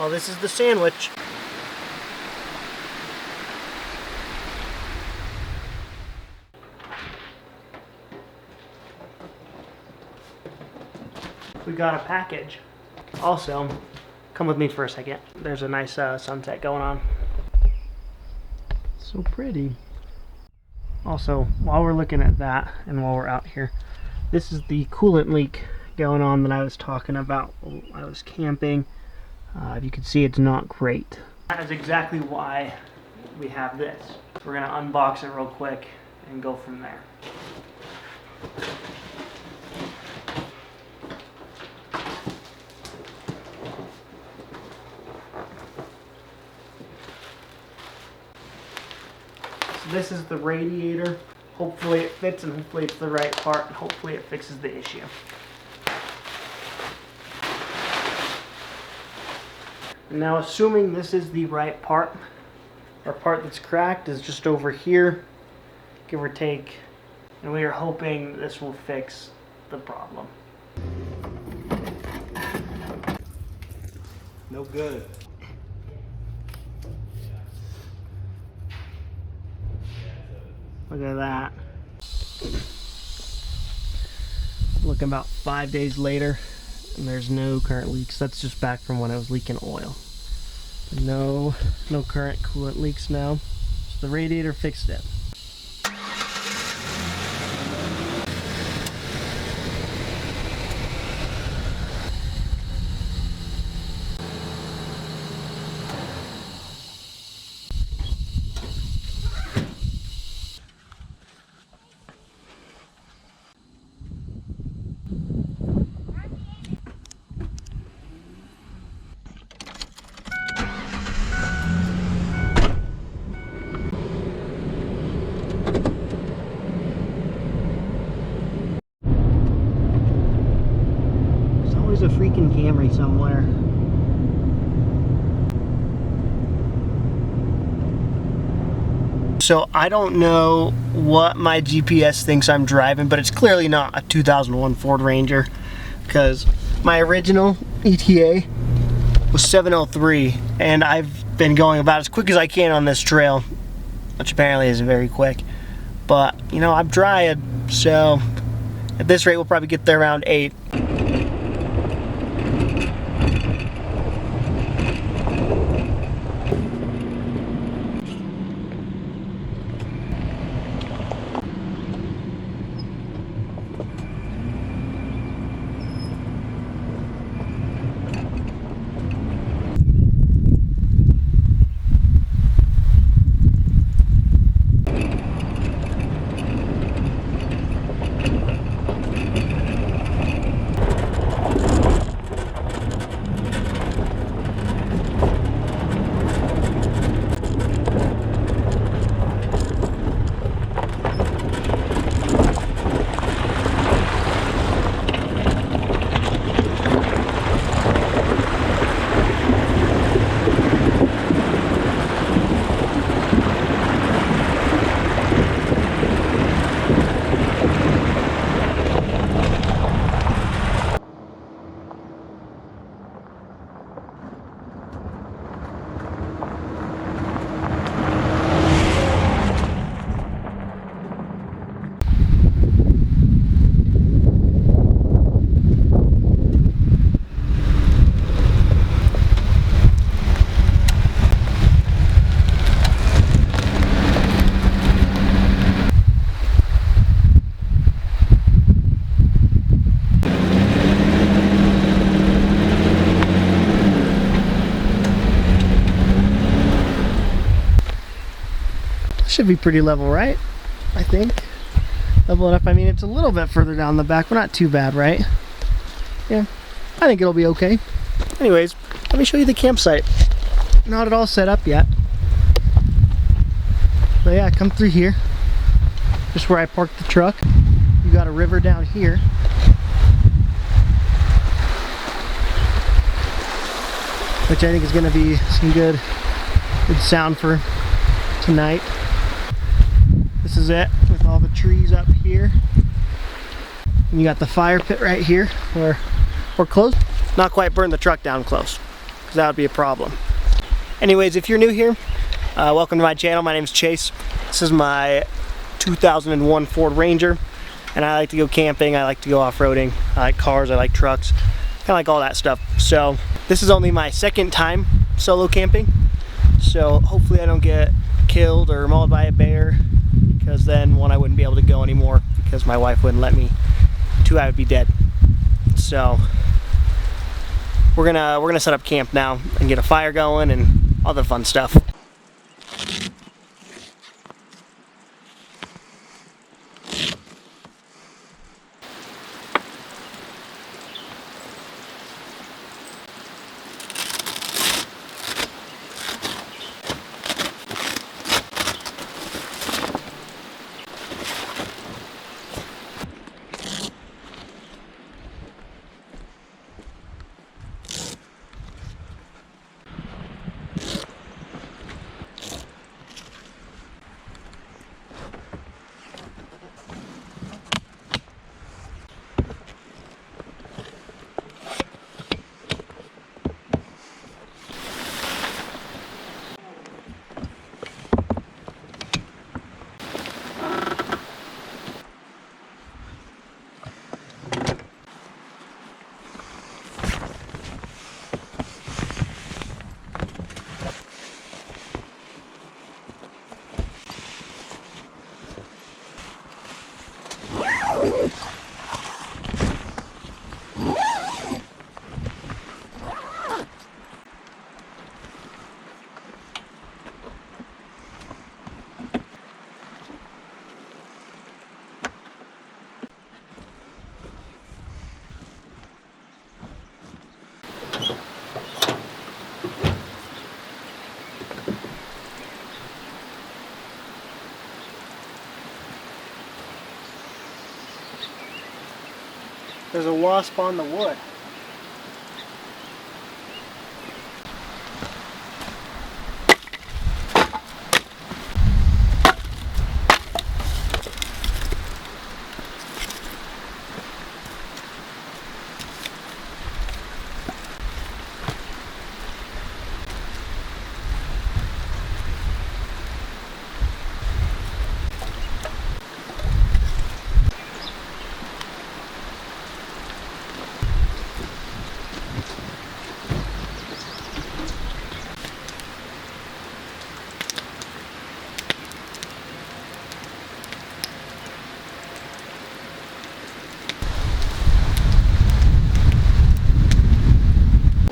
Well, this is the sandwich. We got a package. Also, come with me for a second. There's a nice sunset going on. So pretty. Also, while we're looking at that and while we're out here, this is the coolant leak going on that I was talking about while I was camping. If you can see, it's not great. That is exactly why we have this. We're gonna unbox it real quick and go from there. So this is the radiator. Hopefully it fits and hopefully it's the right part and hopefully it fixes the issue. Now, assuming this is the right part, our part that's cracked is just over here, give or take, and we are hoping this will fix the problem. No good. Look at that. Looking about 5 days later, and there's no current leaks. That's just back from when I was leaking oil. No current coolant leaks now. So the radiator fixed it. A freaking Camry somewhere. So I don't know what my GPS thinks I'm driving, but it's clearly not a 2001 Ford Ranger because my original ETA was 703 and I've been going about as quick as I can on this trail, which apparently isn't very quick. But you know, I'm trying, so at this rate we'll probably get there around 8. Should be pretty level, right? I think. Level enough. I mean, it's a little bit further down the back, but not too bad, right? Yeah, I think it'll be okay. Anyways, let me show you the campsite. Not at all set up yet. But yeah, come through here. Just where I parked the truck. You got a river down here. Which I think is going to be some good sound for tonight. This is it with all the trees up here. And you got the fire pit right here where we're close. Not quite burned the truck down close. because that would be a problem. Anyways, if you're new here, welcome to my channel. My name's Chase. This is my 2001 Ford Ranger, and I like to go camping, I like to go off-roading, I like cars, I like trucks, kind of like all that stuff. So this is only my second time solo camping, so hopefully I don't get killed or mauled by a bear, because then one, I wouldn't be able to go anymore because my wife wouldn't let me. Two, I would be dead. So we're gonna set up camp now and get a fire going and all the fun stuff. There's a wasp on the wood.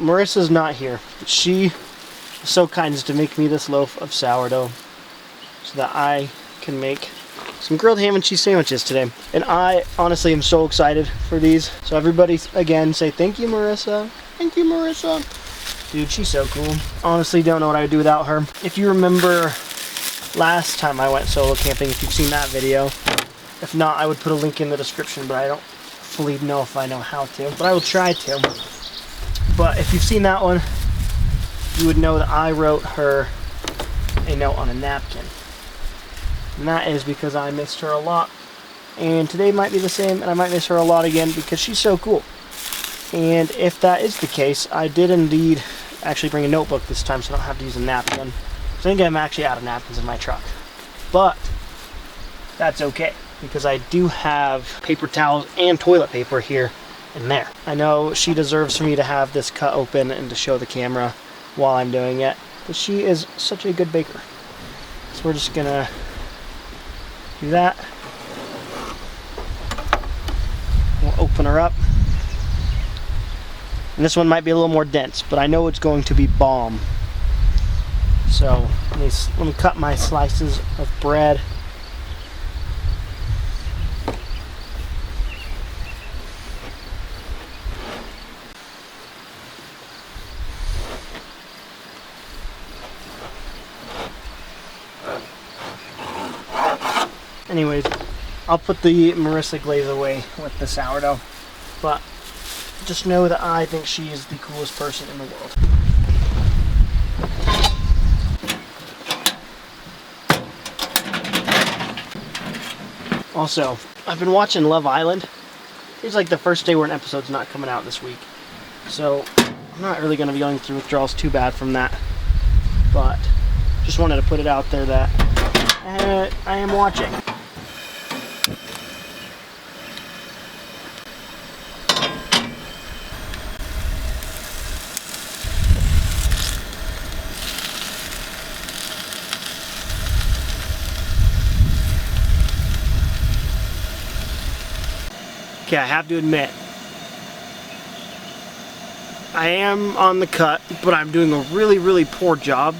Marissa's not here. She was so kind as to make me this loaf of sourdough so that I can make some grilled ham and cheese sandwiches today. And I honestly am so excited for these. So everybody, again, say thank you, Marissa. Thank you, Marissa. Dude, she's so cool. Honestly, don't know what I would do without her. If you remember last time I went solo camping, if you've seen that video. If not, I would put a link in the description, but I don't fully know if I know how to. But I will try to. But if you've seen that one, you would know that I wrote her a note on a napkin. And that is because I missed her a lot. And today might be the same, and I might miss her a lot again because she's so cool. And if that is the case, I did indeed actually bring a notebook this time so I don't have to use a napkin. I think I'm actually out of napkins in my truck. But that's okay, because I do have paper towels and toilet paper here and there. I know she deserves for me to have this cut open and to show the camera while I'm doing it, but she is such a good baker. So we're just gonna do that. We'll open her up. And this one might be a little more dense, but I know it's going to be bomb. So let me cut my slices of bread. Anyways, I'll put the Marissa glaze away with the sourdough, but just know that I think she is the coolest person in the world. Also, I've been watching Love Island. It's like the first day where an episode's not coming out this week. So, I'm not really going to be going through withdrawals too bad from that, but just wanted to put it out there that I am watching. Okay, I have to admit, I am on the cut, but I'm doing a really poor job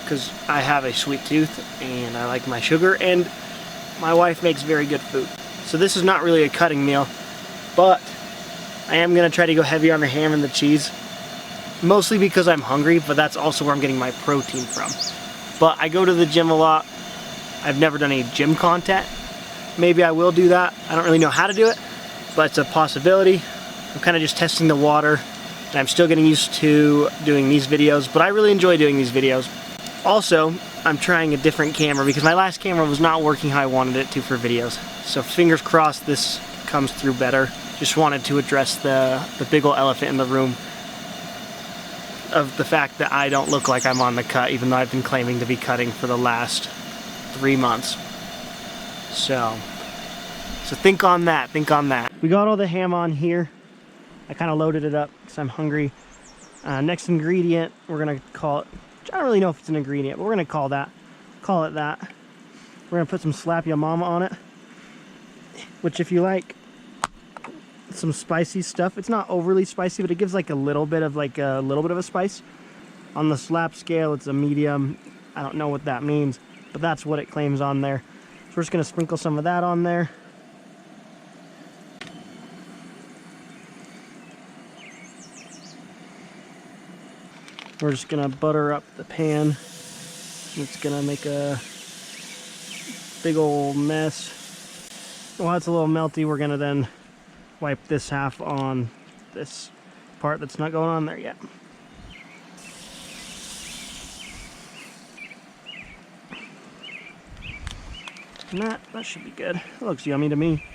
because I have a sweet tooth and I like my sugar, and my wife makes very good food. So this is not really a cutting meal, but I am going to try to go heavy on the ham and the cheese, mostly because I'm hungry, but that's also where I'm getting my protein from. But I go to the gym a lot. I've never done any gym content. Maybe I will do that. I don't really know how to do it, but it's a possibility. I'm kind of just testing the water, and I'm still getting used to doing these videos, but I really enjoy doing these videos. Also, I'm trying a different camera because my last camera was not working how I wanted it to for videos. So fingers crossed this comes through better. Just wanted to address the big ol' elephant in the room of the fact that I don't look like I'm on the cut, even though I've been claiming to be cutting for the last 3 months. So think on that, think on that. We got all the ham on here. I kind of loaded it up because I'm hungry. Next ingredient, we're gonna call it, I don't really know if it's an ingredient, but we're gonna call it that. We're gonna put some Slap Ya Mama on it, which if you like some spicy stuff, it's not overly spicy, but it gives like a little bit of a spice. On the slap scale, it's a medium. I don't know what that means, but that's what it claims on there. So we're just gonna sprinkle some of that on there. We're just gonna butter up the pan. It's gonna make a big old mess. While it's a little melty, we're gonna then wipe this half on this part that's not going on there yet. And that should be good. It looks yummy to me.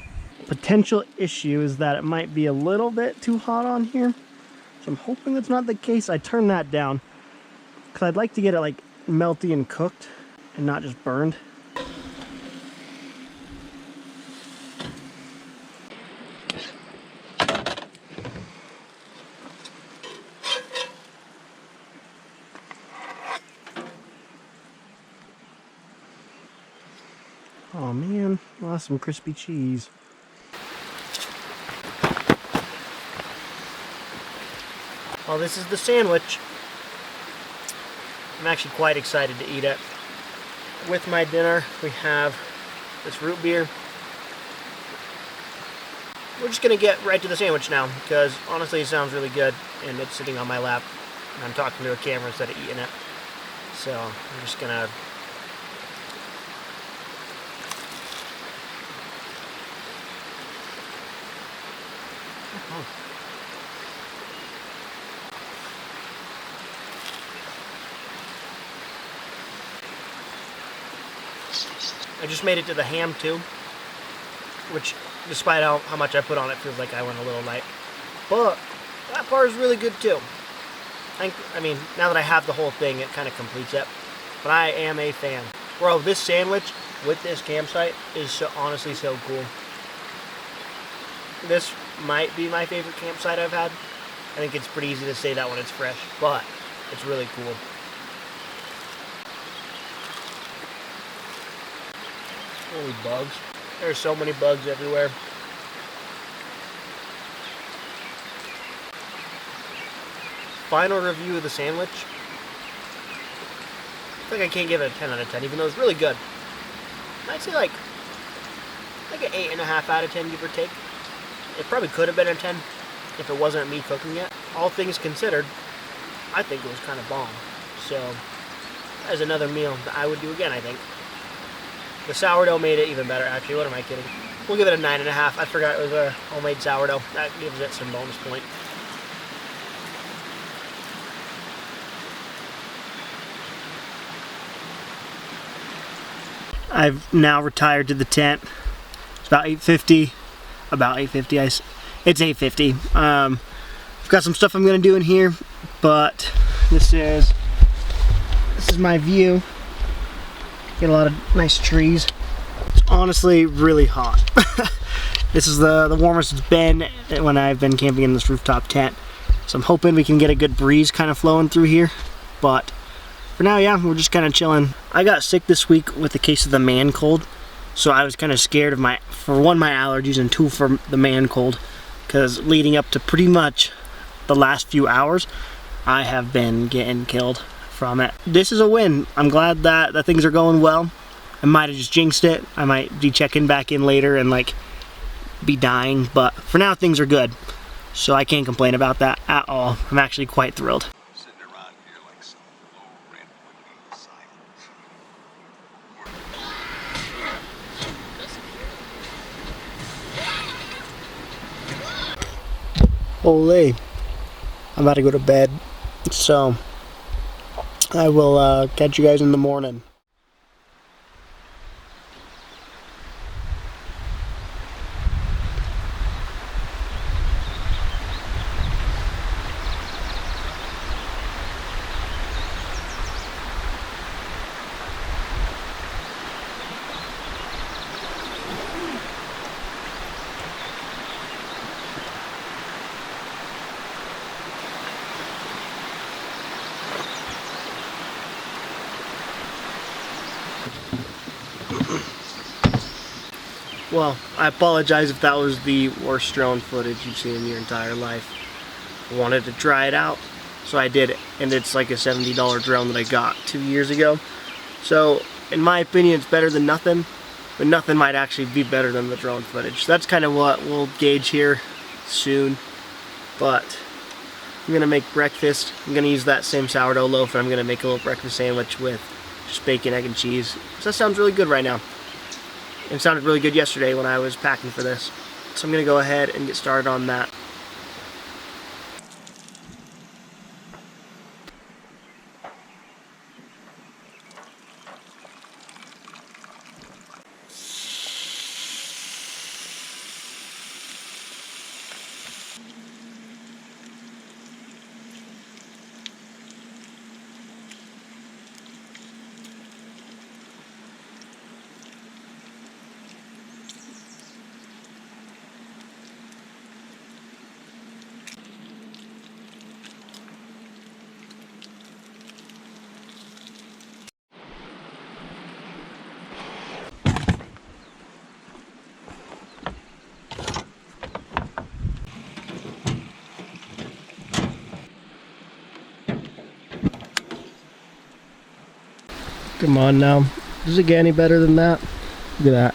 Potential issue is that it might be a little bit too hot on here. So I'm hoping that's not the case. I turned that down because I'd like to get it like melty and cooked and not just burned. Oh man, lost some crispy cheese. Well, this is the sandwich. I'm actually quite excited to eat it. With my dinner, we have this root beer. We're just gonna get right to the sandwich now, because honestly it sounds really good, and it's sitting on my lap, and I'm talking to a camera instead of eating it. So, I'm just gonna I just made it to the ham too, which despite how much I put on it, feels like I went a little light. But that part is really good too. I mean, now that I have the whole thing, it kind of completes it. But I am a fan. Bro, this sandwich with this campsite is honestly so cool. This might be my favorite campsite I've had. I think it's pretty easy to say that when it's fresh, but it's really cool. Holy bugs. There's so many bugs everywhere. Final review of the sandwich. I think I can't give it a 10 out of 10, even though it's really good. I'd say like an 8.5 out of 10, give or take. It probably could have been a 10 if it wasn't me cooking it. All things considered, I think it was kind of bomb. So, that's another meal that I would do again, I think. The sourdough made it even better, actually. What am I kidding? We'll give it a 9.5. I forgot it was a homemade sourdough. That gives it some bonus point. I've now retired to the tent. It's about 8:50. It's 8:50. I've got some stuff I'm going to do in here. but this is my view. Get a lot of nice trees. It's honestly really hot. This is the warmest it's been when I've been camping in this rooftop tent. So I'm hoping we can get a good breeze kind of flowing through here. But for now, yeah, we're just kind of chilling. I got sick this week with a case of the man cold. So I was kind of scared of for one, my allergies, and two, for the man cold. Because leading up to pretty much the last few hours, I have been getting killed from it. This is a win. I'm glad that things are going well. I might have just jinxed it. I might be checking back in later and like be dying, but for now things are good. So I can't complain about that at all. I'm actually quite thrilled. Sitting around here like some low rent would be Holy, I'm about to go to bed, so I will catch you guys in the morning. Well, I apologize if that was the worst drone footage you've seen in your entire life. I wanted to try it out, so I did it. And it's like a $70 drone that I got 2 years ago. So, in my opinion, it's better than nothing, but nothing might actually be better than the drone footage. So that's kind of what we'll gauge here soon. But I'm gonna make breakfast. I'm gonna use that same sourdough loaf, and I'm gonna make a little breakfast sandwich with just bacon, egg, and cheese. So that sounds really good right now. It sounded really good yesterday when I was packing for this. So I'm gonna go ahead and get started on that. Come on now. Does it get any better than that? Look at that.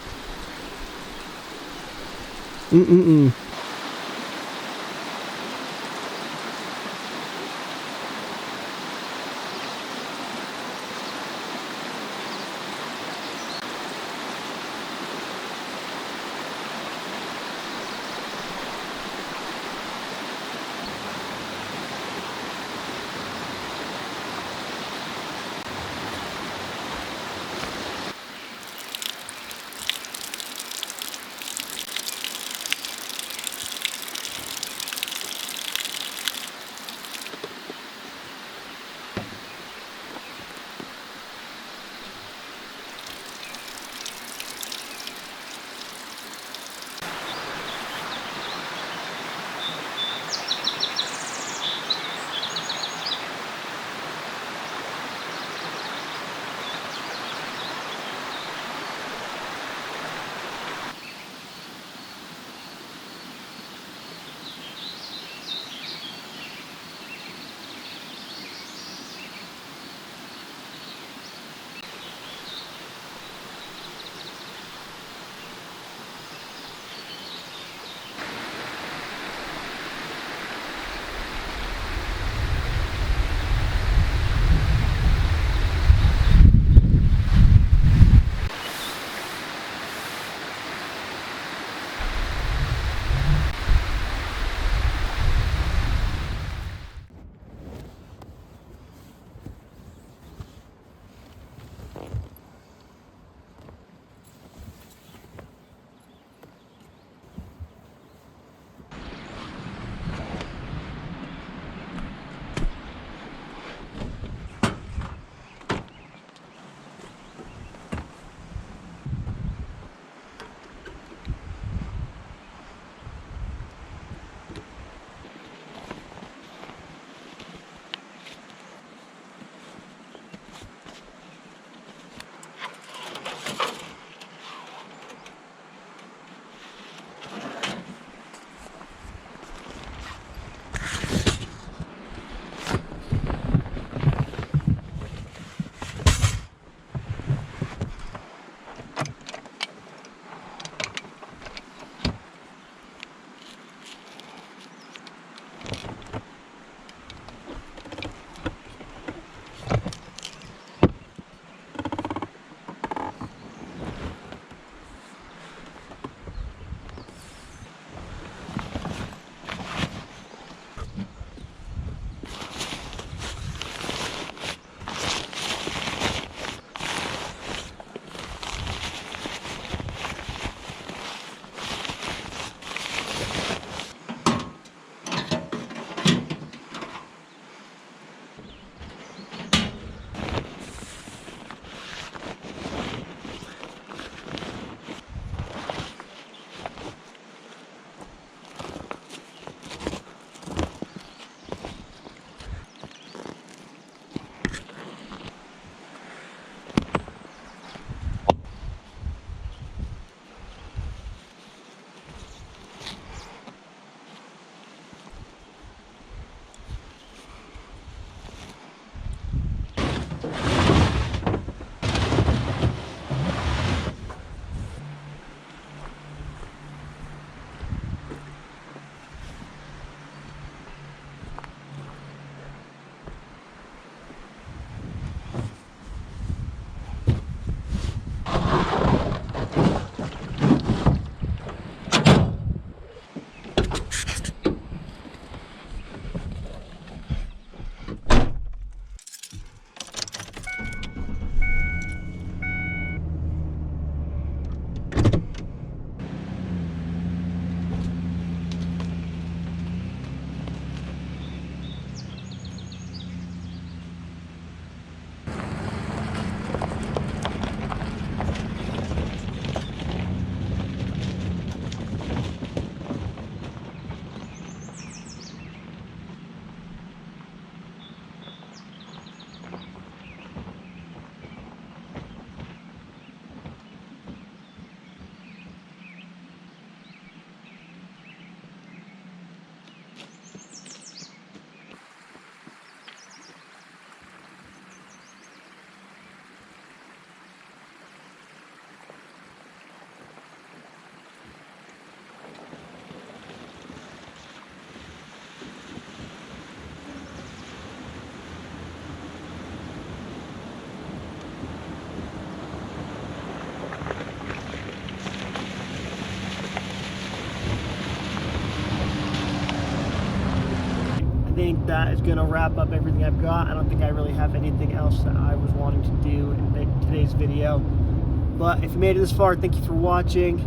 that is going to wrap up everything I've got. I don't think I really have anything else that I was wanting to do in today's video. But if you made it this far, thank you for watching.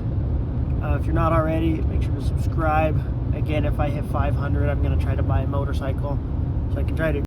If you're not already, make sure to subscribe. Again, if I hit 500, I'm going to try to buy a motorcycle so I can try to